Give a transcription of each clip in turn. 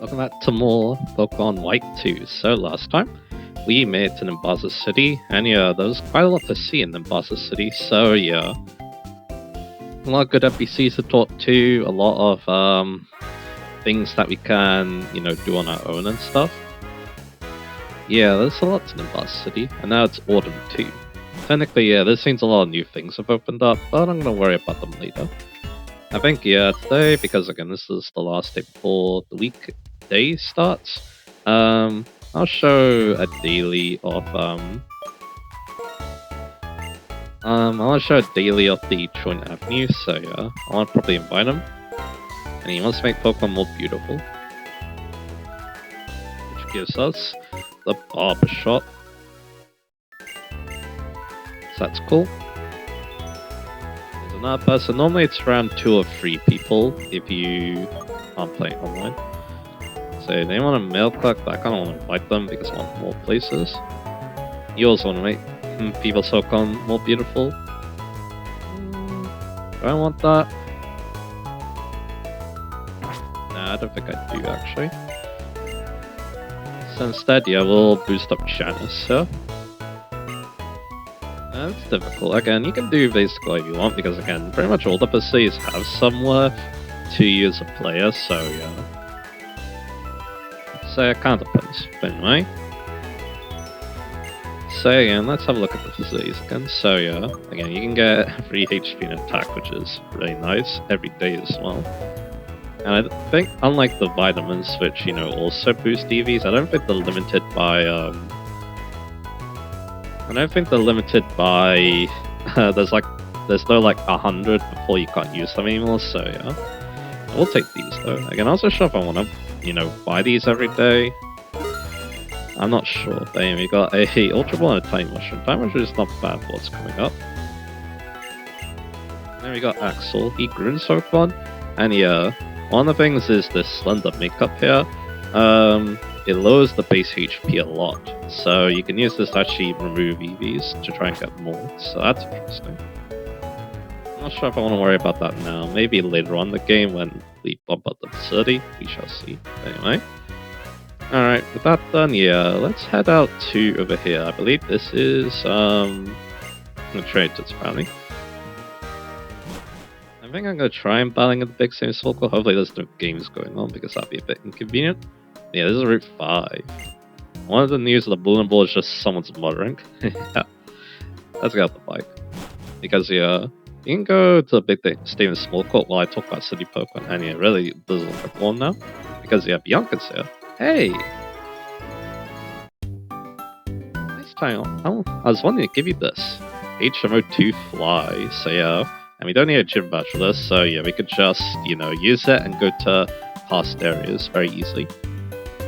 Welcome back to more Pokemon White 2. So last time, we made it to Nimbasa City, and yeah, there was quite a lot to see in Nimbasa City, so yeah. A lot of good NPCs to talk to, a lot of things that we can, do on our own and stuff. Yeah, there's a lot to Nimbasa City, and now it's Autumn too. Technically, yeah, this seems a lot of new things have opened up, but I'm gonna worry about them later. I think, yeah, today, because again, this is the last day before the weekday starts, I'll show a daily of, I want to show a daily of the Troy Avenue, so yeah, I want to probably invite him. And he wants to make Pokemon more beautiful. Which gives us the barber shop. So that's cool. There's another person. Normally it's around 2 or 3 people if you aren't playing online. So they want a mail clerk, but I kind of want to invite them because I want more places. You also want to make people's Pokemon more beautiful. Do I want that? Nah, I don't think I do actually. So instead, yeah, we'll boost up Janice, yeah? That's difficult. Again, you can do basically if you want, because again, pretty much all the facilities have some worth to you as a player, so yeah. So it kind of depends, but anyway. So again, let's have a look at the facilities again. So yeah, again, you can get 3 HP in attack, which is really nice, every day as well. And I think, unlike the vitamins, which, also boost EVs, I don't think they're limited by, there's no like 100 before you can't use them anymore, so yeah. We'll take these though. Again, I'm also sure if I want to, buy these every day. I'm not sure. Then we got a Ultra Ball and a Tiny Mushroom. Tiny Mushroom is not bad for what's coming up. Then we got Axel. He grew in Pokemon. And yeah, one of the things is this Slender makeup here. It lowers the base HP a lot. So you can use this to actually remove EVs to try and get more. So that's interesting. I'm not sure if I want to worry about that now. Maybe later on in the game when we bump up the 30. We shall see. Anyway. Alright, with that done, yeah, let's head out to over here. I believe this is, I'm gonna trade to apparently. I think I'm gonna try and battling at the big same circle. Hopefully there's no games going on because that'd be a bit inconvenient. Yeah, this is Route 5. One of the news of the bulletin board is just someone's muttering. Yeah, let's get out the bike. Because, yeah, you can go to the big thing, stay in the small court while I talk about city Pokemon, and it really doesn't look like one now. Because, yeah, Bianca's here. Hey! Nice time. I was wanting to give you this. HMO2 Fly. So yeah, and we don't need a gym badge for this, so yeah, we could just, use it and go to past areas very easily.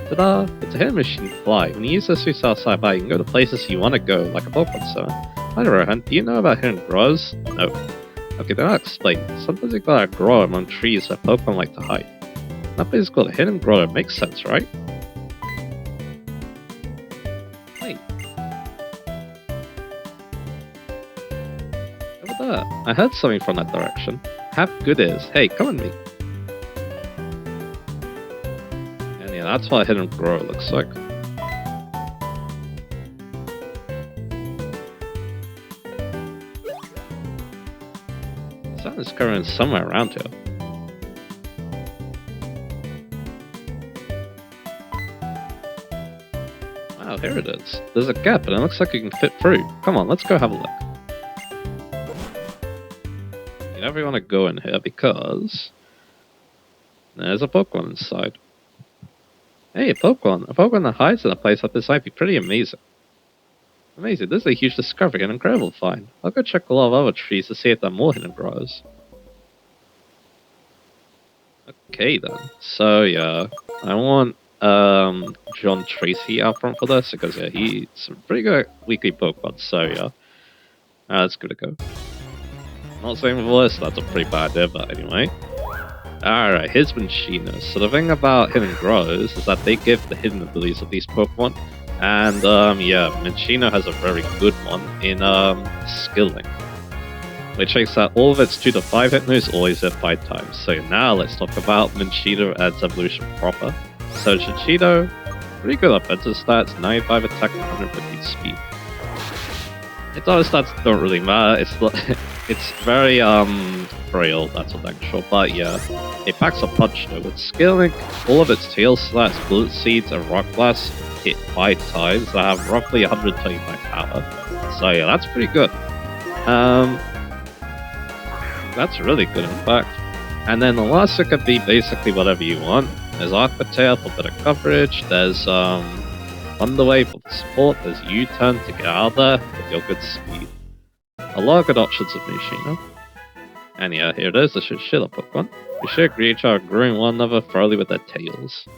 Ta-da! It's a hidden machine Fly. When you use this suit outside by, you can go to places you want to go, like a Pokemon Center. Hi Rohan, do you know about hidden growers? No. Okay, then I'll explain. Sometimes you gotta grow among trees that Pokemon like to hide. That place is called a hidden grower. It makes sense, right? Wait. Over there. I heard something from that direction. Have good ears. Hey, come with me. And yeah, that's what a hidden grower looks like. The sun is currently somewhere around here. Oh, here it is. There's a gap, and it looks like you can fit through. Come on, let's go have a look. You never want to go in here because there's a Pokemon inside. Hey, a Pokemon! A Pokemon that hides in a place like this might be pretty amazing. Amazing, this is a huge discovery, an incredible find. I'll go check a lot of other trees to see if there are more hidden growers. Okay then, so yeah, I want John Tracy out front for this because yeah, he's a pretty good weekly Pokemon, so yeah. Let's give it a go. Not saying with this, that's a pretty bad idea, but anyway. Alright, here's Minchino. So the thing about hidden growers is that they give the hidden abilities of these Pokemon. And yeah, Minchino has a very good one in skilling. which makes that all of its 2 to 5 hit moves always hit 5 times. So now let's talk about Minchino as evolution proper. So Chichido, pretty good offensive stats, 95 attack, 150 speed. Its other stats don't really matter. It's very frail, that's what I'm sure. But yeah, it packs a punch though. With Skilling, all of its tail slats, Bullet Seeds, and Rock Blast hit 5 times. That have roughly 125 power. So yeah, that's pretty good. That's really good in fact. And then the last could be basically whatever you want. There's Aqua Tail for better coverage. There's Thunder Wave for support. There's U-Turn to get out of there with your good speed. A lot of good options with Mishino. And yeah, here it is, the Chinchilla Pokemon. We should reach out growing one another thoroughly with their tails.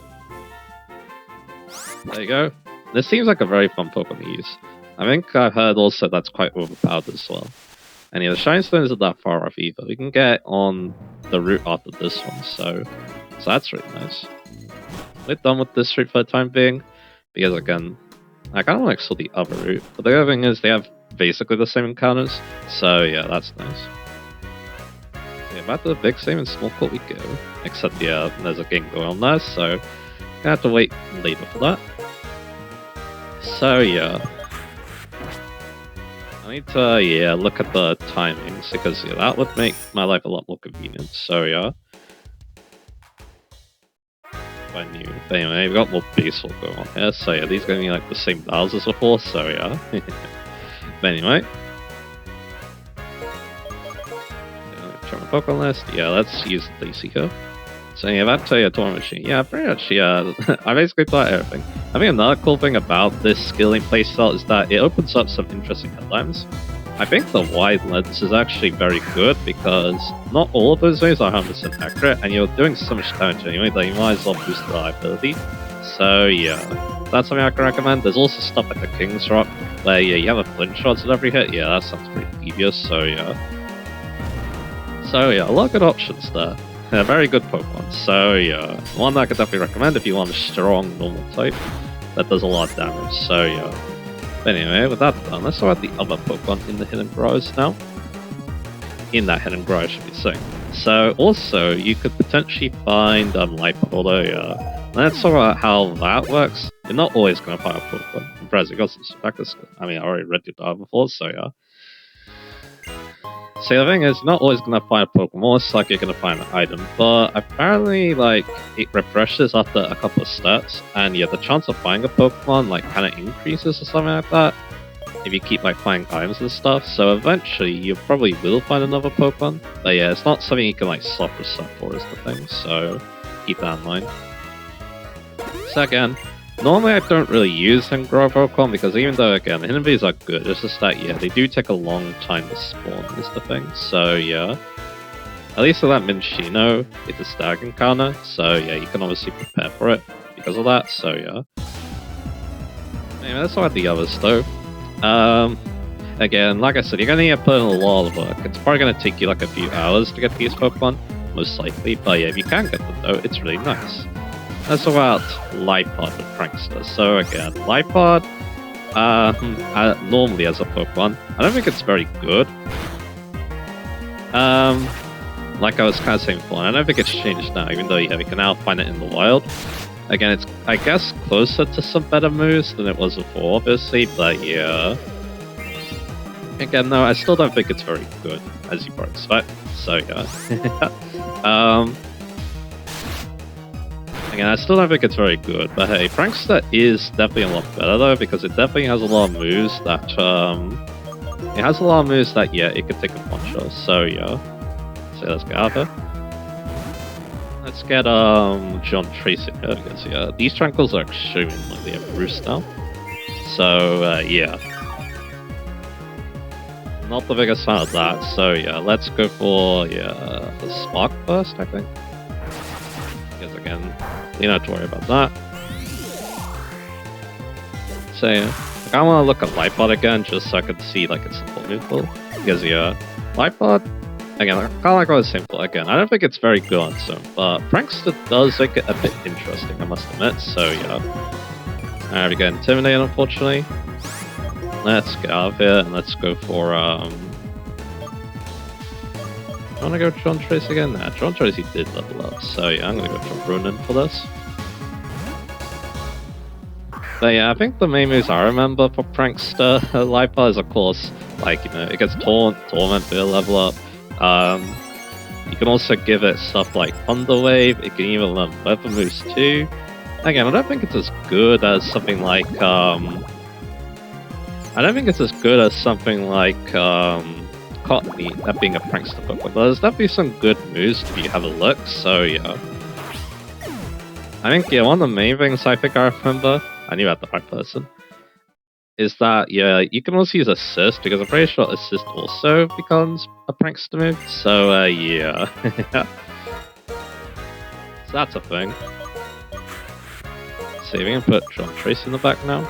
There you go. This seems like a very fun Pokemon to use. I think I've heard also that's quite overpowered as well. And yeah, the Shine Stone isn't that far off either. We can get on the route after this one, so that's really nice. We're done with this route for the time being, because again, I kind of want to explore the other route. But the other thing is they have basically the same encounters, so yeah, that's nice. So yeah, back to the big same and small court we go. Except yeah, there's a game going on there, so gonna have to wait later for that. So yeah. I need to, yeah, look at the timings, because yeah, that would make my life a lot more convenient, so yeah. If I knew. But anyway, we've got more baseball going on here, so yeah, these are going to be like the same battles as before, so yeah. But anyway. Check my Pokemon list, yeah, let's use the DC here. So yeah, that's a tournament machine. Yeah, pretty much, yeah, I basically thought everything. I think another cool thing about this skilling playstyle is that it opens up some interesting headlines. I think the wide lens is actually very good because not all of those ways are 100% accurate, and you're doing so much damage anyway that you might as well boost the reliability. So yeah, that's something I can recommend. There's also stuff like the King's Rock, where yeah, you have a flinch shots at every hit. Yeah, that sounds pretty devious, so yeah. So yeah, a lot of good options there. Yeah, very good Pokemon, so yeah, one that I could definitely recommend if you want a strong normal type that does a lot of damage, so yeah. But anyway, with that done, let's talk about the other Pokemon in the Hidden Garage now. In that Hidden Garage, should be saying. So also, you could potentially find Light-Order, yeah. Let's talk about how that works. You're not always going to find a Pokemon. Impressive, got some Spectre. I mean, I already read your dial before, so yeah. So the thing is, you're not always going to find a Pokemon, most likely you're going to find an item, but apparently, like, it refreshes after a couple of steps, and yeah, the chance of finding a Pokemon, like, kind of increases or something like that, if you keep, like, finding items and stuff, so eventually, you probably will find another Pokemon, but yeah, it's not something you can, like, soft reset for is the thing, so keep that in mind. So again, normally I don't really use Hidden Pokemon because even though, again, Hidden Bees are good, it's just that, yeah, they do take a long time to spawn is the thing, so yeah. At least with that Minchino, it's a stag encounter, so yeah, you can obviously prepare for it because of that, so yeah. Anyway, let's talk about the others though. Again, like I said, you're gonna need to put in a lot of work. It's probably gonna take you like a few hours to get these Pokemon, most likely, but yeah, if you can get them though, it's really nice. Let's talk about Lipod with Prankster. So again, Lipod, normally as a Pokemon, I don't think it's very good. Like I was kind of saying before, I don't think it's changed now, even though yeah, we can now find it in the wild. Again, it's, I guess, closer to some better moves than it was before, obviously, but yeah. Again, no, I still don't think it's very good, as you probably expect, so yeah. Again, I still don't think it's very good, but hey, Prankster is definitely a lot better though, because it definitely has a lot of moves that, yeah, it could take a punch of, so yeah. So let's get out of here. Let's get, John Tracy here, because yeah, these Tranquils are extremely like they have roost now. So, yeah. Not the biggest fan of that, so yeah, let's go for, yeah, the Spark first, I think. Because again, you don't have to worry about that. So yeah, like, I want to look at Lipod again just so I can see like its support move. Because yeah, Lipod, again, I kind of like what I was saying before. Again, I don't think it's very good on its own, but Prankster does make it a bit interesting, I must admit. So yeah, alright, we get intimidated unfortunately. Let's get out of here and let's go for I want to go John Trace again? Nah, John Tracy did level up, so yeah, I'm gonna go John Ronan for this. But yeah, I think the main moves I remember for Prankster Lipa is, of course, like, you know, it gets Torment, Beer Level Up. You can also give it stuff like Thunder Wave. It can even learn weapon moves too. Again, I don't think it's as good as something like I don't think it's as good as something like Cottony, that being a prankster Pokemon. But there's definitely some good moves if you have a look. So yeah, I think one of the main things I think I remember, I knew I had the right person, is that yeah, you can also use Assist because I'm pretty sure Assist also becomes a prankster move. So yeah, so that's a thing. Saving and put John Trace in the back now.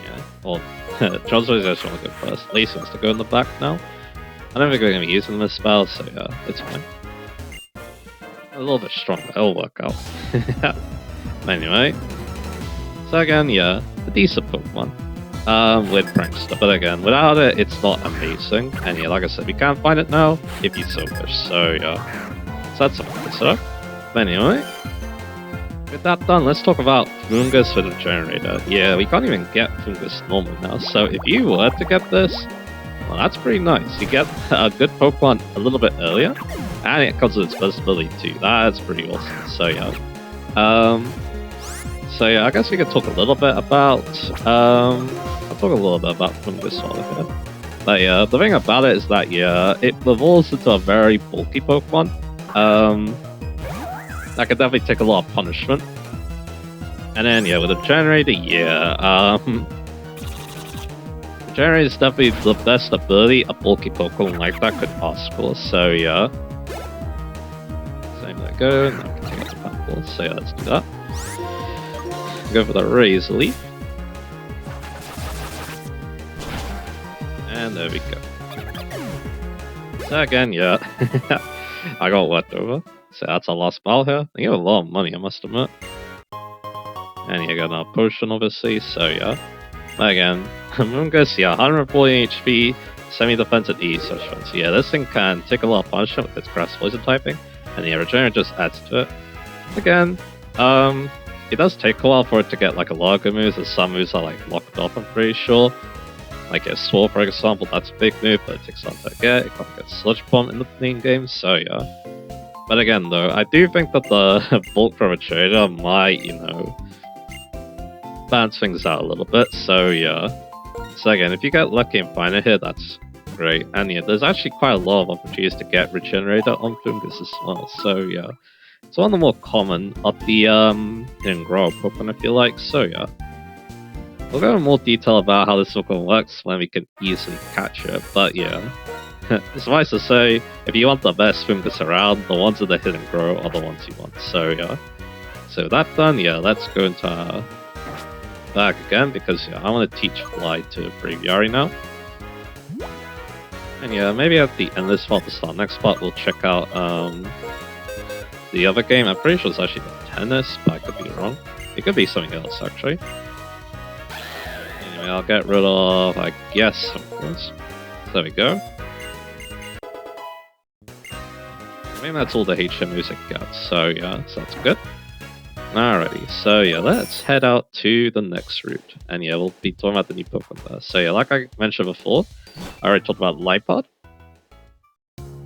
Yeah, well, John's always just want to go first. Lacey wants to go in the back now. I don't think we're going to be using this spell, so yeah, it's fine. A little bit stronger, it'll work out. Anyway, so again, yeah, a decent Pokemon with Prankster, but again, without it, it's not amazing. And yeah, like I said, we can find it now if you so wish, so yeah. So that's something to consider. But anyway, with that done, let's talk about Fungus with a generator. Yeah, we can't even get Fungus normal now, so if you were to get this, well, that's pretty nice. You get a good Pokemon a little bit earlier, and it comes with its versatility too. That's pretty awesome, so yeah. So yeah, I guess we could talk a little bit about, I'll talk a little bit about Fungus while we're here. But yeah, the thing about it is that, yeah, it evolves into a very bulky Pokemon. That could definitely take a lot of punishment. And then, yeah, with a generator, yeah, the generator is definitely the best ability a bulky Pokemon like that could ask for, so yeah. Same there go, and then we can take out the Power, so yeah, let's do that. Go for the Razor Leaf. And there we go. So again, yeah, I got worked over. So that's our last battle here. They give a lot of money, I must admit. And you got another potion, obviously, so yeah. Again, Mungus, yeah, 140 HP, semi-defense at E, so yeah, this thing can take a lot of punishment with its grass poison typing, and the Regenerator just adds to it. Again, it does take a while for it to get like a lot of good moves, and some moves are like locked off, I'm pretty sure. Like a Sword, for example, that's a big move, but it takes a lot to get. It can't get Sludge Bomb in the main game, so yeah. But again, though, I do think that the bulk from a trader might, you know, balance things out a little bit, so yeah. So again, if you get lucky and find it here, that's great. And yeah, there's actually quite a lot of opportunities to get Regenerator on Fungus as well, so yeah. It's one of the more common of the hidden grow Pokemon, I feel like, so yeah. We'll go into more detail about how this Pokemon works when we can easily catch it, but yeah. Suffice to say, if you want the best Fungus around, the ones with the hidden grow are the ones you want, so yeah. So that done, yeah, let's go into our bag again, because yeah, I want to teach Fly to Braviary now. And yeah, maybe at the end of this part, the start next part, we'll check out the other game. I'm pretty sure it's actually the tennis, but I could be wrong. It could be something else, actually. Anyway, I'll get rid of, I guess, of course. There we go. I think that's all the HM music got, so yeah, so that's good. Alrighty, so yeah, let's head out to the next route. And yeah, we'll be talking about the new Pokemon there. So yeah, like I mentioned before, I already talked about Lipod.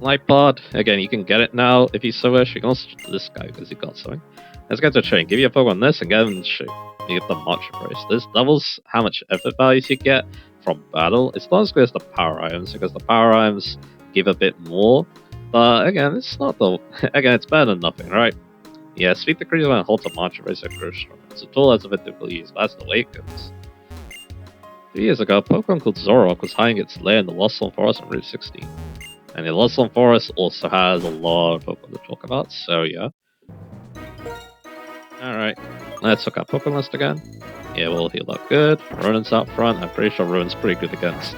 Lipod, again, you can get it now if you so wish. You can also talk to this guy because he got something. Let's get to train. Give you a Pokemon this and get him in the shape. You get the March Embrace. This doubles how much effort values you get from battle. It's not as good as the Power Items because the Power Items give a bit more. But again, it's not the. Again, it's better than nothing, right? Yeah, Speak the Creature when it holds a March Eraser grows stronger. It's a tool that's a bit difficult to use, but that's the way it goes. 2 years ago, a Pokemon called Zoroark was hiding its lair in the Lost Zone Forest on Route 16. And the Lost Zone Forest also has a lot of Pokemon to talk about, so yeah. Alright, let's look at Pokemon list again. Yeah, we'll heal up good. Ronan's out front. I'm pretty sure Ronan's pretty good against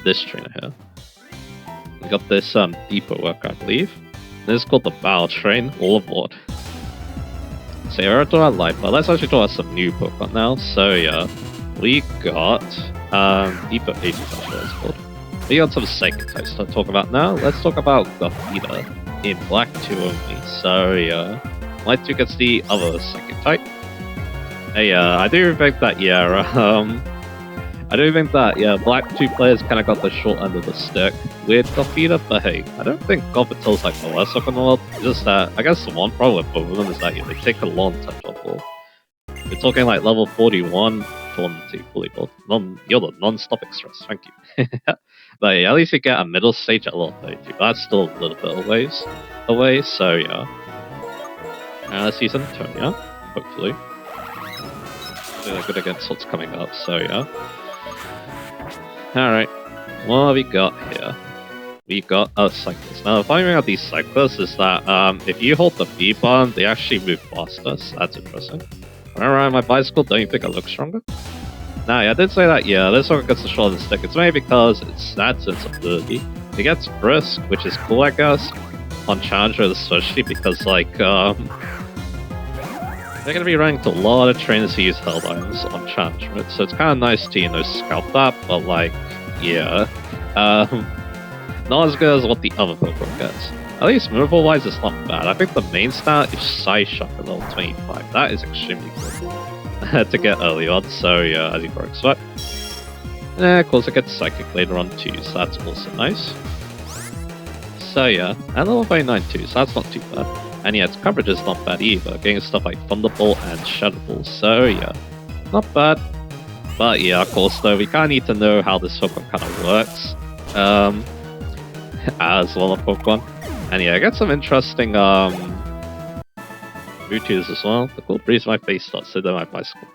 this trainer here. We got this Depot work, I believe. This is called the Battle Train, all aboard. So yeah, we're talking about Life, but let's actually talk about some new Pokemon now. So yeah, we got Depot 8 is actually what it's called. We got some Psychic types to talk about now. Let's talk about Gothita in Black 2 only. So yeah, Light 2 gets the other Psychic type. Hey, I do think that, yeah, I do think that, yeah, black 2 players kind of got the short end of the stick with Gothita, but hey, I don't think Gothita's like the worst up in the world. It's just that, I guess the one problem with both of them is that yeah, they take a long time to evolve. We're talking like level 41 for them to fully evolve. You're the non-stop express, thank you. But yeah, at least you get a middle stage at level 32, but that's still a little bit away, so yeah. Let's use Antonia, hopefully. They're good against what's coming up, so yeah. Alright, what have we got here? We got a Cyclist. Now, the funny thing about these Cyclists is that if you hold the B button, they actually move faster, so that's interesting. When I ride my bicycle, don't you think I look stronger? Now, yeah, I did say that, yeah, this one gets the short of the stick. It's maybe because it's that's its ability. It gets Brisk, which is cool, I guess, on Challengers especially, because, like, they're going to be running to a lot of trainers who use Held Items on Challenge mode, so it's kind of nice to, you know, scalp that, but, like, yeah. Not as good as what the other Pokemon gets. At least movable-wise, it's not bad. I think the main stat is Side Shock at level 25. That is extremely good to get early on, so yeah, as you can expect. Of course, it gets Psychic later on too, so that's also nice. So yeah, and level 29 too, so that's not too bad. And yeah, its coverage is not bad either, getting stuff like Thunderbolt and Shadow Ball, so yeah, not bad. But yeah, of course though, we kind of need to know how this Pokemon kind of works. As well as Pokemon. And yeah, I got some interesting Mewtwo's as well. The cool breeze my face starts to my bicycle.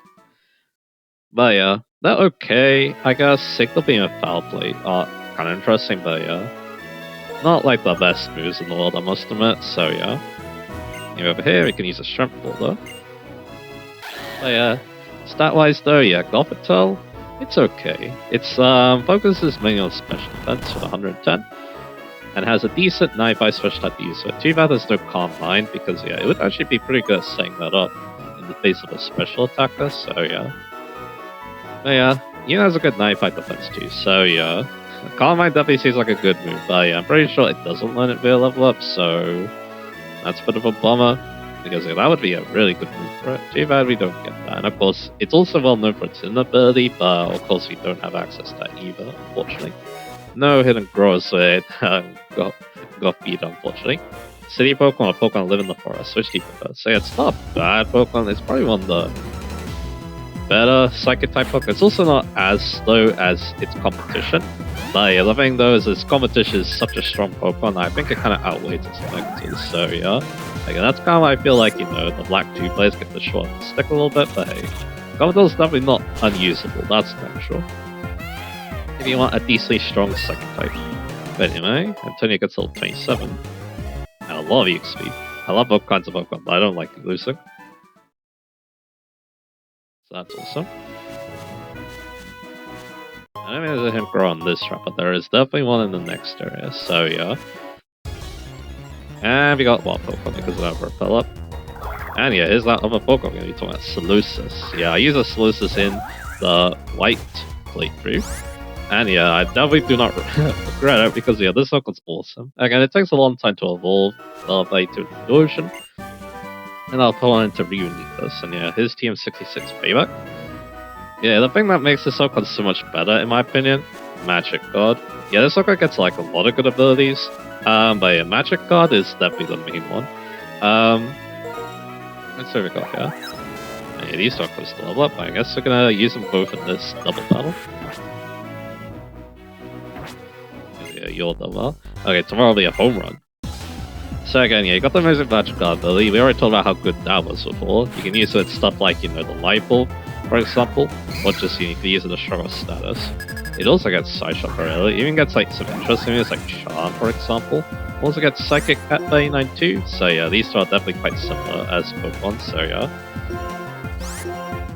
But yeah, they're okay. I guess Signal Beam and Foul Plate are kind of interesting, but yeah. Not like the best moves in the world, I must admit, so yeah. Over here, we can use a Strength Ball though. But yeah, stat-wise though, yeah, Gothitelle, it's okay. Its focuses mainly on special defense with 110. And has a decent 9 special type user. Too bad there's no Calm Mind, because yeah, it would actually be pretty good at setting that up in the face of a special attacker, so yeah. But yeah, Yuna has a good 9 defense too, so yeah. Calm Mind definitely seems like a good move, but yeah, I'm pretty sure it doesn't learn it via level up, so that's a bit of a bummer, because yeah, that would be a really good move for it. Too bad we don't get that. And of course, it's also well known for its hidden ability, but of course we don't have access to that either, unfortunately. No hidden growers with got beat, unfortunately. City Pokemon or Pokemon live in the forest, which do you prefer? So yeah, it's not bad Pokemon, it's probably one of the better Psychic type Pokemon. It's also not as slow as its competition. But yeah, the thing though is its competition is such a strong Pokemon, I think it kind of outweighs its negatives, so yeah. Again, that's kind of why I feel like, you know, the black 2 players get the short stick a little bit, but hey. Gothitelle's definitely not unusable, that's for sure. If you want a decently strong Psychic type. But anyway, Antonia gets level 27. And a lot of EXP. I love both kinds of Pokemon, but I don't like losing. So that's awesome. I don't think there's a hint grow on this trap, but there is definitely one in the next area, so yeah. And we got one Pokemon because of that repel up. And yeah, here's that other Pokemon we're talking about, Solucis. Yeah, I use a Solucis in the white playthrough. And yeah, I definitely do not regret it because yeah, this Pokemon's awesome. Again, it takes a long time to evolve, level 8 to Illusion. And I'll pull on into Reunitas, and yeah, his TM66 payback. Yeah, the thing that makes this Pokemon so much better, in my opinion, Magic Guard. Yeah, this Pokemon gets like a lot of good abilities, but yeah, Magic Guard is definitely the main one. Let's see what we got here. And yeah, these Pokemon still level up, I guess we're gonna use them both in this double battle. Yeah, you're double. Okay, tomorrow will be a home run. So again, yeah, you got the amazing Magic Guard ability. We already talked about how good that was before. You can use it with stuff like, you know, the Light Bulb, for example, or just you can use it to struggle status. It also gets Side Shock early. It even gets like some interesting moves like Charm, for example. Also gets Psychic at 39 too. So yeah, these two are definitely quite similar as Pokemon. So yeah,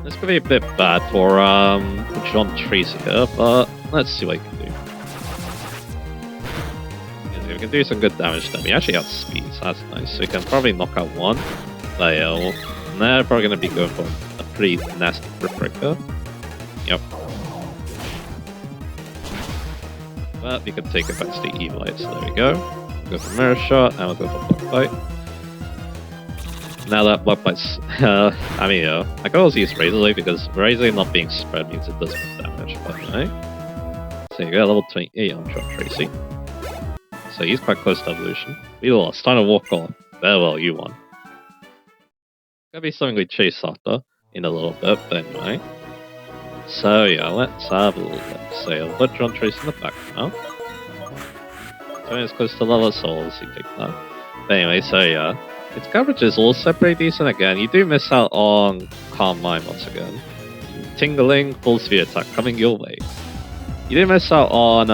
this could be a bit bad for John Tracy here, but let's see what he can do. Yeah, we can do some good damage to them. We actually have speed, so that's nice. So we can probably knock out one. But yeah, they're probably going to be going for a pretty nasty Rip Breaker. Yep. But we can take advantage of the Evil Light, so there we go. We'll go for Mirror Shot, and we'll go for Block Fight. Now that bug bites, I mean, I can always use Razor Blade because Razor Blade not being spread means it does more damage, but so you got level 28 on John Tracy. So he's quite close to evolution. We lost. Time to walk on. Farewell, you won. Gonna be something we chase after in a little bit, but anyway. So yeah, let's have a look. So I'll put John Tracy in the back now. So it's close to level souls, you take that. But anyway, so yeah. Its coverage is also pretty decent again. You do miss out on Calm Mind once again. Tingling, full speed attack coming your way. You do miss out on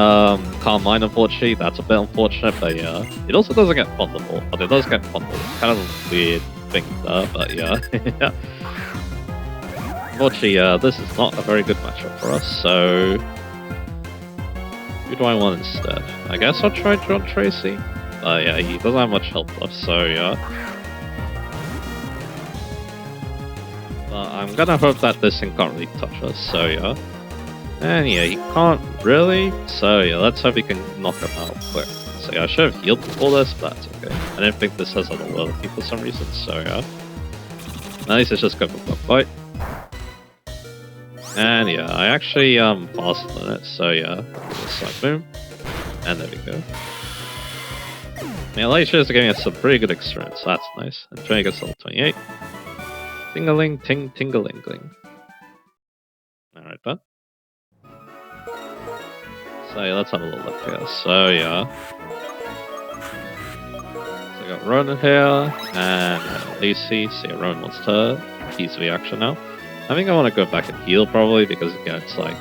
Calm Mind, unfortunately. That's a bit unfortunate, but yeah. It also doesn't get Thunderbolt, but it does get Thunderbolt. Kind of a weird thing there, but yeah. Unfortunately, this is not a very good matchup for us, so... Who do I want instead? I guess I'll try John Tracy. Yeah, he doesn't have much health left, so yeah. But I'm gonna hope that this thing can't really touch us, so yeah. And yeah, he can't really, so yeah, let's hope he can knock him out quick. So yeah, I should have healed before this, but that's okay. I didn't think this has other ability for some reason, so yeah. At least let's just go for Bug Bite. And yeah, I actually faster than it, so yeah. Side boom. And there we go. Yeah, Light Shares are giving us some pretty good experience, so that's nice. And trying to get level 28. Ting-a-ling, ting-a-ling-ling. Alright, then. So yeah, let's have a little look here. So yeah. So I got Ronan here, and Lucy. So yeah, Ronan wants to use the action now. I think I want to go back and heal probably, because again, it's like,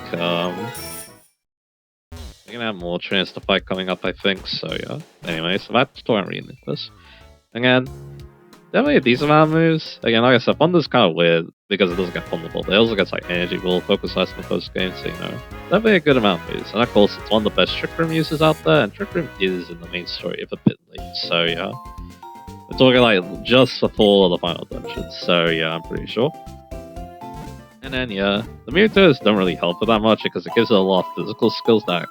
we're gonna have more chance to fight coming up, I think, so yeah. Anyway, so that's Torrent Re-Nicholas. Again, definitely a decent amount of moves. Again, like I said, Thunder's kind of weird because it doesn't get Thunderbolt, but it also gets like Energy Ball, Focus Ice in the post game, so you know. Definitely a good amount of moves. And of course, it's one of the best Trick Room uses out there, and Trick Room is in the main story of a bit late, so yeah. We're talking like just before the final dungeon, so yeah, I'm pretty sure. And then yeah, the Mewtwo's don't really help it that much because it gives it a lot of physical skills that,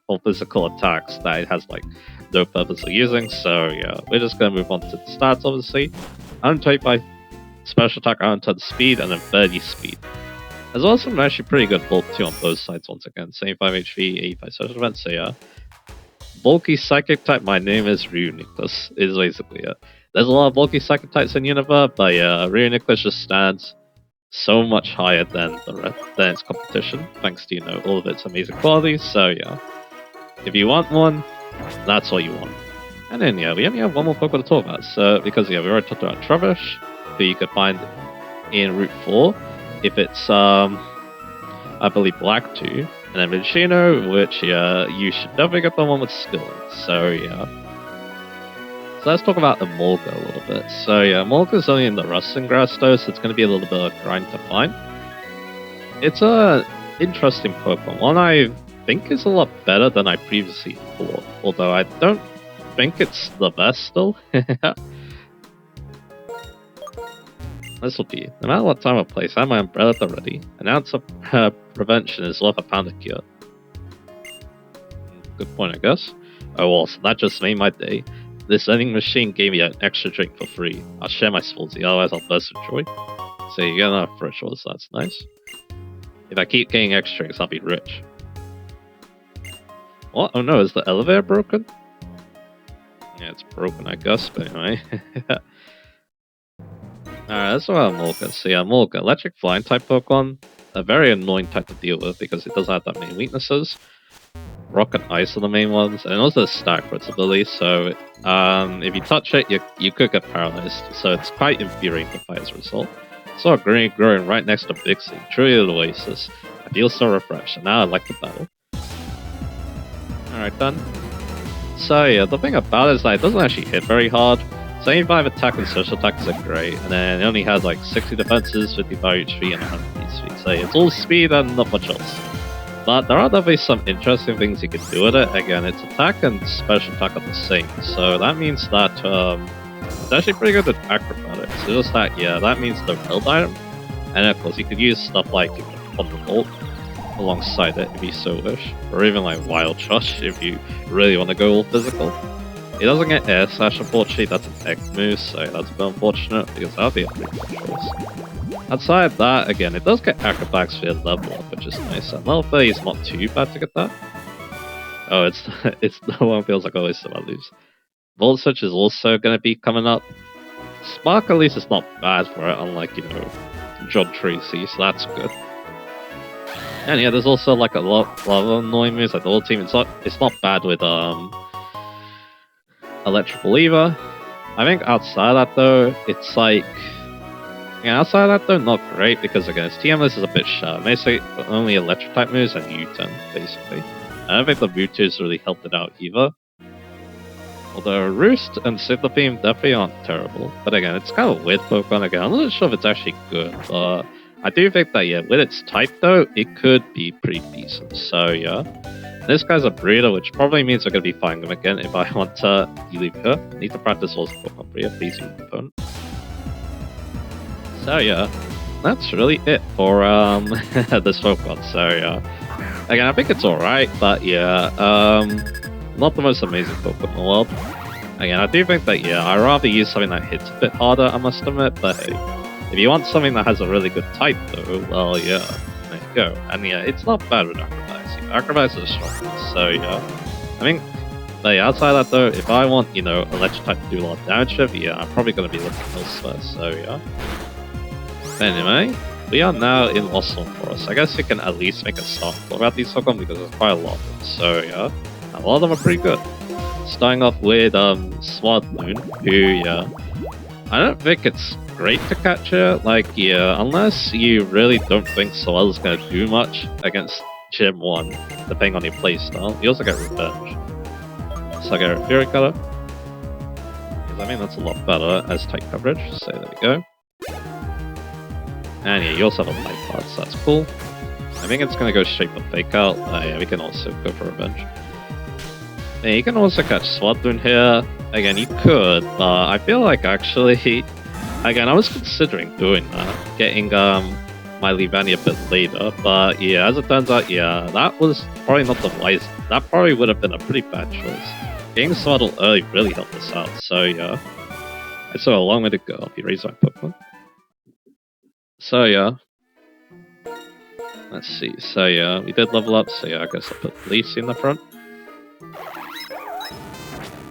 or physical attacks that it has like no purpose of using. So yeah, we're just gonna move on to the stats obviously. 125 special attack, 110 speed, and then 30 speed. As well as some actually pretty good bulk too on both sides once again. 75 HP, 85 special defense, so yeah. Bulky psychic type, my name is Re-Nicholas, is basically it. There's a lot of bulky psychic types in Unova, but yeah, Re-Nicholas just stands so much higher than its competition, thanks to, you know, all of its amazing qualities, so yeah. If you want one, that's all you want. And then yeah, we only have one more Pokemon to talk about, so, because yeah, we already talked about Trubbish, who you could find in Route 4, if it's, I believe Black 2, and then Minccino, which yeah, you should definitely get the one with skill in, so yeah. So let's talk about Emolga a little bit. So yeah, Emolga's only in the Rustling Grass though, so it's going to be a little bit of a grind to find. It's a interesting Pokemon. One I think is a lot better than I previously thought, although I don't think it's the best still. This will be, no matter what time or place, I have my umbrella at the ready. An ounce of prevention is worth a pound of cure. Good point, I guess. Oh well, so that just made my day. This vending machine gave me an extra drink for free. I'll share my sporty, otherwise I'll burst with joy. So you get enough rituals, so that's nice. If I keep getting extra drinks, I'll be rich. What? Oh no, is the elevator broken? Yeah, it's broken, I guess, but anyway. Alright, that's about Emolga. So yeah, Emolga, electric flying type Pokemon. A very annoying type to deal with because it doesn't have that many weaknesses. Rock and Ice are the main ones, and also Stack for its ability, so if you touch it, you could get paralyzed, so it's quite infuriating to fight as a result. Saw a green growing right next to Big Sea, truly an oasis. I feel so refreshed, and now I like the battle. Alright then. So yeah, the thing about it is that it doesn't actually hit very hard. 75 attack and social attacks are great, and then it only has like 60 defenses, 55 HP, and 100 speed, so it's all speed and not much else. But there are definitely some interesting things you can do with it. Again, its attack and special attack are the same, so that means that it's actually pretty good at acrobatics. So just that, yeah, that means the build item. And of course, you could use stuff like Thunderbolt alongside it if you so wish, or even like Wild Charge if you really want to go all physical. He doesn't get Air Slash, unfortunately. That's an egg move, so that's a bit unfortunate because that would be a pretty good choice. Outside that, again, it does get Acrobatics for level up, which is nice. And level 30 is not too bad to get that. Oh, it's the one feels like always so I lose. Volt Switch is also going to be coming up. Spark, at least, is not bad for it, unlike, John Tracy, so that's good. And yeah, there's also like a lot of annoying moves, like the whole team. It's not bad with Electrical Lever. I think outside of that though, it's like outside of that though, not great because again, its TM list is a bit shallow. Basically, only electric type moves and U-turn, basically. I don't think the Mewtwo's really helped it out either. Although Roost and Signal Beam definitely aren't terrible, but again, it's kind of a weird Pokemon. Again, I'm not sure if it's actually good, but I do think that yeah, with its type though, it could be pretty decent. So yeah. This guy's a breeder, which probably means I'm going to be fighting him again if I want to leave her. Need to practice also Pokemon breeder, please use the opponent. So yeah, that's really it for this Pokemon. So yeah, again, I think it's alright, but yeah, not the most amazing Pokemon in the world. Again, I do think that yeah, I'd rather use something that hits a bit harder, I must admit, but hey, if you want something that has a really good type though, well yeah, there you go. And yeah, it's not bad with Acrobatics. Acrobatics is strong, so yeah. I mean, but yeah, outside of that though, if I want, electric type to do a lot of damage, yeah, I'm probably going to be looking elsewhere, so yeah. Anyway, we are now in Lost Zone Forest. I guess you can at least make a sample about these Pokemon because there's quite a lot of them, so yeah. A lot of them are pretty good. Starting off with Swadloon, who, yeah, I don't think it's great to catch her, like, yeah, unless you really don't think Swell's going to do much against Gym 1, depending on your playstyle. You also get Revenge. So I get Fury Cutter. Because I mean that's a lot better as tight coverage, so there we go. And yeah, you also have a Light Part, so that's cool. I think it's gonna go straight for Fake Out. Yeah, we can also go for Revenge. Yeah, you can also catch Swadloon here. Again, you could, but I feel like actually... Again, I was considering doing that. Getting my Leavanny a bit later, but yeah, as it turns out, yeah, that was probably not the wise. That probably would have been a pretty bad choice. Getting Swaddle early really helped us out, so yeah. It's still a long way to go if you raise my Pokemon. So yeah. Let's see, so yeah, we did level up, so yeah, I guess I'll put Lacey in the front.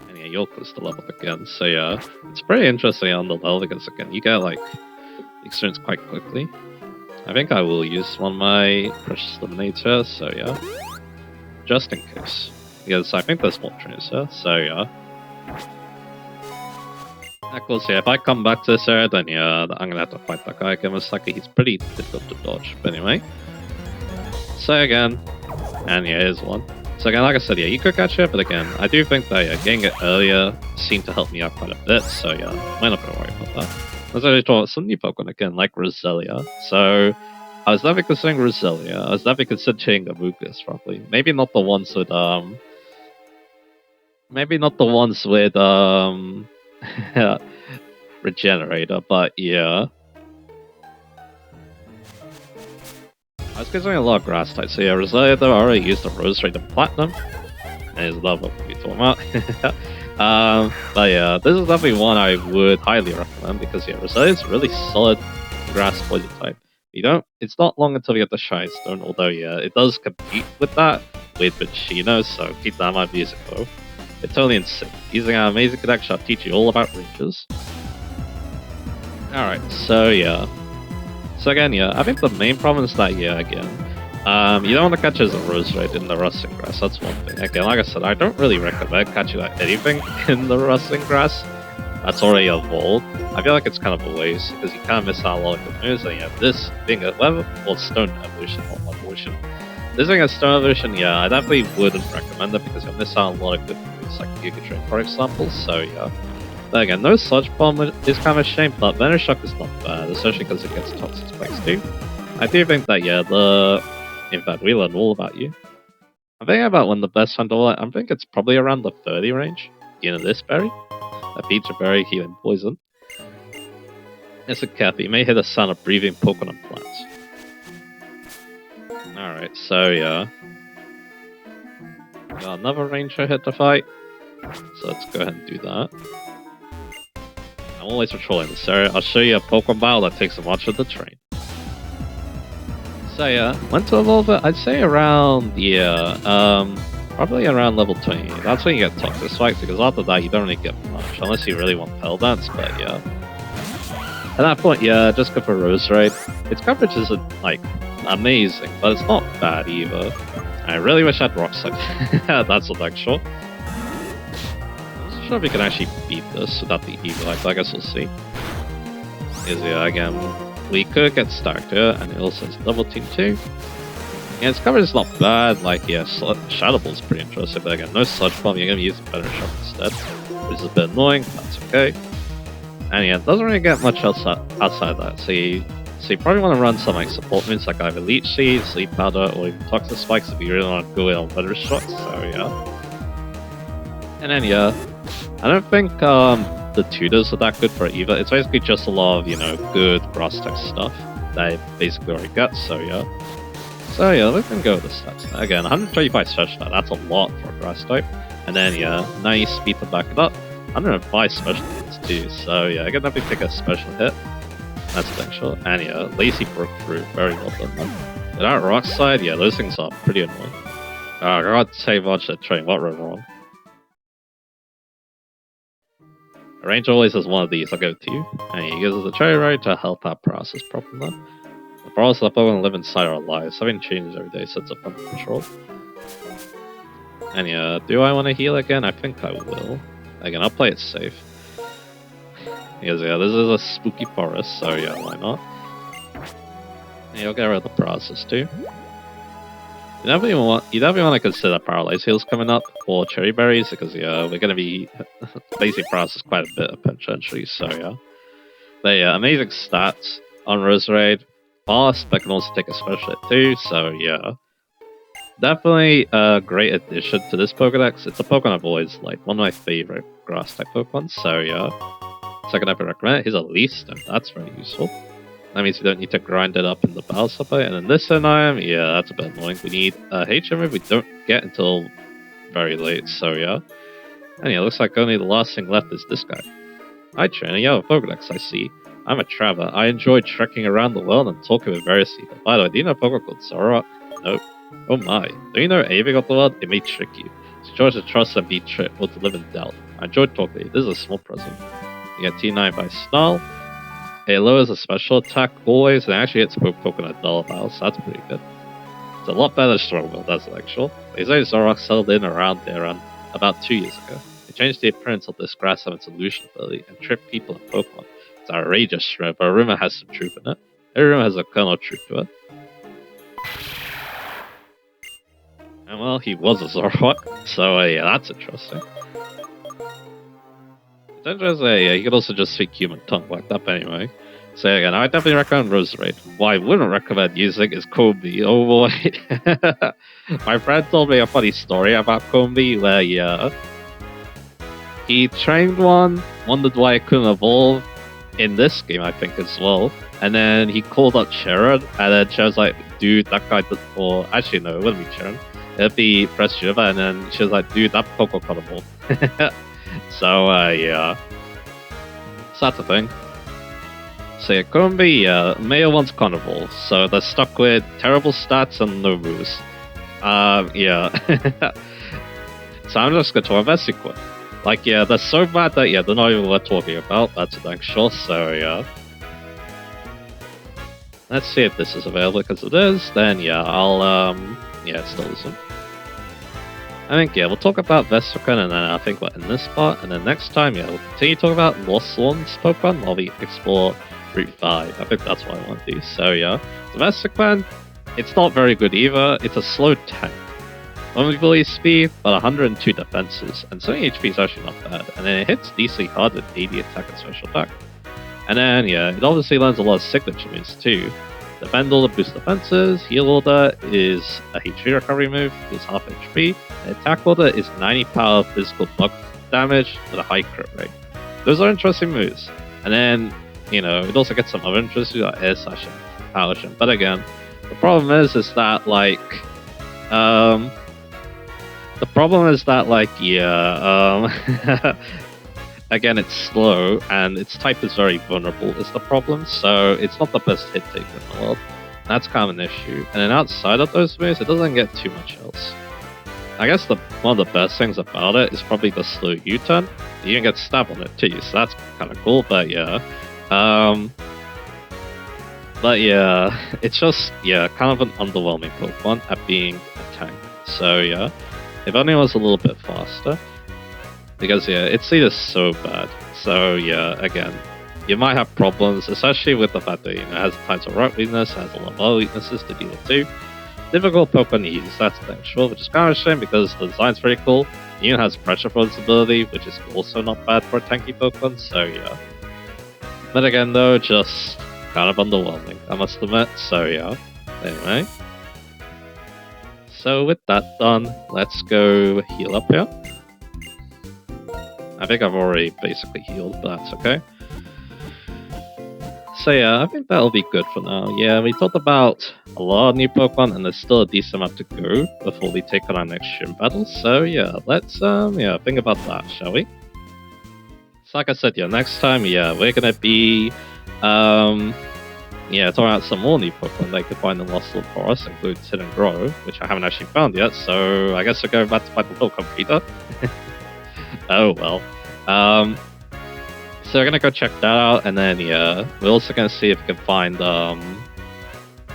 And yeah, Yorkla's to level up again, so yeah. It's pretty interesting on the level because again, you get like experience quite quickly. I think I will use one of my Precious Eliminator, so yeah. Just in case. Because I think there's more trainers here, so yeah. Of course, yeah, if I come back to this area, then yeah, I'm gonna have to fight that guy again. It's like he's pretty difficult to dodge, but anyway. So again, and yeah, here's one. So again, like I said, yeah, you could catch it, but again, I do think that yeah, getting it earlier seemed to help me out quite a bit, so yeah, I'm not gonna worry about that. I was already talking about some new Pokemon again, like Roselia. So, I was definitely considering Roselia. I was definitely considering Amogus, probably. Maybe not the ones with, Maybe not the ones with, Regenerator, but yeah. I was considering a lot of grass types, so yeah, Roselia though, I already used the Rose Ray to Platinum. There's love what we're talking about. But yeah, this is definitely one I would highly recommend because yeah, Roselia is really solid grass poison type. It's not long until you get the Shine Stone, although yeah, it does compete with that with Vicino, so keep that in mind music though. It's totally insane. Using our amazing connection, I'll teach you all about ranges. Alright, so yeah. So again, yeah, I think the main problem is that yeah, again, you don't want to catch as a Rose Raid in the Rustling Grass, that's one thing. Again, like I said, I don't really recommend catching like anything in the Rustling Grass that's already evolved. I feel like it's kind of a waste, because you kind of miss out a lot of good moves, and you have this being a Stone Evolution, not Evolution. This being a Stone Evolution, yeah, I definitely wouldn't recommend it, because you'll miss out a lot of good moves, like Giga Drain, for example, so yeah. But again, no Sludge Bomb is kind of a shame, but Venom Shock is not bad, especially because it gets Toxic Spikes too. I do think that, yeah, in fact, we learned all about you. I'm thinking about when the best time to learn, I think it's probably around the 30 range, in this berry. A Feature Berry, Healing Poison. It's a Kathy, you may hit a sound of breathing Pokemon plants. Alright, so yeah. Got another Ranger hit to fight. So let's go ahead and do that. I'm always patrolling this area. I'll show you a Pokemon battle that takes a much of the train. So yeah, went to evolve it, I'd say around, probably around level 20. That's when you get Toxic Spikes, because after that you don't really get much, unless you really want Pearl Dance, but yeah. At that point, yeah, just go for Roserade. Its coverage isn't, like, amazing, but it's not bad either. I really wish I had Rock Slide. That's an extra. I'm not sure if we can actually beat this without the Evilact, I guess we'll see. Because yeah, again, we could get stacked here, and it also has double team too. Yeah, its coverage is not bad, like, yeah, Shadow Ball is pretty interesting, but again, no Sludge Bomb, you're gonna use a better shot instead. Which is a bit annoying, that's okay. And yeah, it doesn't really get much else outside of that, so you probably want to run some like support moves like either Leech Seed, Sleep Powder, or even Toxic Spikes if you really want to go in on better shots, so yeah. And then yeah, I don't think the tutors are that good for it either. It's basically just a lot of, you know, good grass type stuff that I basically already got, so yeah. So yeah, we can go with the stats. Again, 125 special attack, that's a lot for a grass type. And then yeah, 90 speed to back it up. 105 special hits too, so yeah, I can definitely pick a special hit. That's potential. And yeah, Lacy broke through, very well done man. Without Rock Slide, yeah, those things are pretty annoying. Oh god, save much that train, what went wrong? Ranger always has one of these, I'll go to you. And he gives us a cherry right to help our process problem then. The process that Pokemon live inside our lives, something changes every day, so it's a fun control. And yeah, do I want to heal again? I think I will. Again, I'll play it safe. Because yeah, this is a spooky forest, so yeah, why not? And you'll get rid of the process too. You definitely want to consider Paralyze Heals coming up, or Cherry Berries, because yeah, we're going to be basically process quite a bit potentially, so yeah. But yeah, amazing stats on Roserade. Fast, but can also take a special hit too, so yeah. Definitely a great addition to this Pokédex. It's a Pokemon I've always liked, one of my favorite grass type Pokemon, so yeah. Second I would recommend it. Here's a Leaf Stone, that's very useful. That means we don't need to grind it up in the battle supply. And then this Item, yeah, that's a bit annoying. We need a HM move we don't get until very late, so yeah. And yeah, looks like only the last thing left is this guy. Hi Trainer, you have a Pokédex, I see. I'm a traveler. I enjoy trekking around the world and talking with various people. By the way, do you know a Pokemon called Zorok? Nope. Oh my. Do you know anything of the world? It may trick you. It's yours to trust and be tricked, or to live in doubt. I enjoyed talking to you. This is a small present. You get T9 by Snarl. It lowers a special attack always, and actually hits Pokemon at Dull Battle, so that's pretty good. It's a lot better than Strong Will, that's actual. They say Zorok settled in around there about 2 years ago. They changed the appearance of this grass and its illusion ability, and tricked people and Pokemon. It's outrageous, but a rumor has some truth in it. Every rumor has a kernel of truth to it. And well, he was a Zorok, so yeah, that's interesting. You could also just speak human tongue like that, but anyway. So again, I definitely recommend Roserade. What I wouldn't recommend using is Combi. Oh boy. My friend told me a funny story about Combi where, yeah, he trained one, wondered why it couldn't evolve in this game, I think, as well. And then he called up Sharon, and then Sharon's like, dude, that guy does, or actually, no, it wouldn't be Sharon. It'd be Press Shiva, and then she was like, dude, that Pokemon can't evolve. So, yeah. So that's the thing. So yeah, Combi, male ones can't evolve, so they're stuck with terrible stats and no moves. Yeah. So I'm just gonna talk about Sequin. Like, yeah, they're so bad that, yeah, they're not even worth talking about, that's a dang sure, so yeah. Let's see if this is available, because it is, then yeah, I'll, yeah, it still isn't. I think, yeah, we'll talk about Vespiquen, and then I think we'll end this part, and then next time, yeah, we'll continue talking about Lost Swans Pokemon while we explore Route 5. I think that's what I want to do, so yeah. The Vespiquen, it's not very good either, it's a slow tank. Only bully speed, but 102 defenses, and 70 HP is actually not bad, and then it hits decently hard with 80 attack and special attack. And then, yeah, it obviously learns a lot of signature moves too. Defend Order boosts defenses, Heal Order is a HP recovery move, is half HP, and Attack Order is 90 power physical bug damage with a high crit rate. Those are interesting moves. And then, you know, it also gets some other interesting like Air Slash and Power Gem. But again, the problem is that, like, The problem is that, like, yeah, again, it's slow, and its type is very vulnerable, is the problem, so it's not the best hit taker in the world. That's kind of an issue. And then outside of those moves, it doesn't get too much else. I guess one of the best things about it is probably the slow U-turn. You can get stabbed on it too, so that's kind of cool, but yeah. But yeah, it's just, yeah, kind of an underwhelming Pokemon at being a tank. So yeah, if only it was a little bit faster. Because yeah, its lead is so bad. So yeah, again, you might have problems, especially with the fact that it has types of rock weakness, has a lot of other weaknesses to deal with too. Difficult Pokemon to use, that's the thing, sure, which is kind of a shame because the design's pretty cool. It even has pressure for its ability, which is also not bad for a tanky Pokemon, so yeah. But again though, just kind of underwhelming, I must admit, so yeah. Anyway. So with that done, let's go heal up here. I think I've already basically healed, but that's okay. So yeah, I think that'll be good for now. Yeah, we talked about a lot of new Pokemon, and there's still a decent amount to go before we take on our next gym battle. So yeah, let's think about that, shall we? So like I said, yeah, next time, yeah, we're gonna be talking about some more new Pokemon that you can find in Lost World Forest, including Tin and Grow, which I haven't actually found yet. So I guess we're going back to fight the Pokemon Breeder. Oh well. So we're gonna go check that out, and then yeah, we're also gonna see if we can find we'll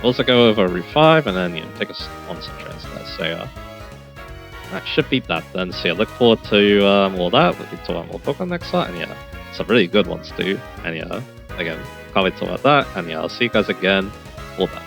also go over Route 5, and then take us on some trails there. So yeah, that should be that then. So yeah, look forward to all that. Looking to more Pokemon next time, and yeah, some really good ones too. And yeah, again, can't wait to talk about that. And yeah, I'll see you guys again for that.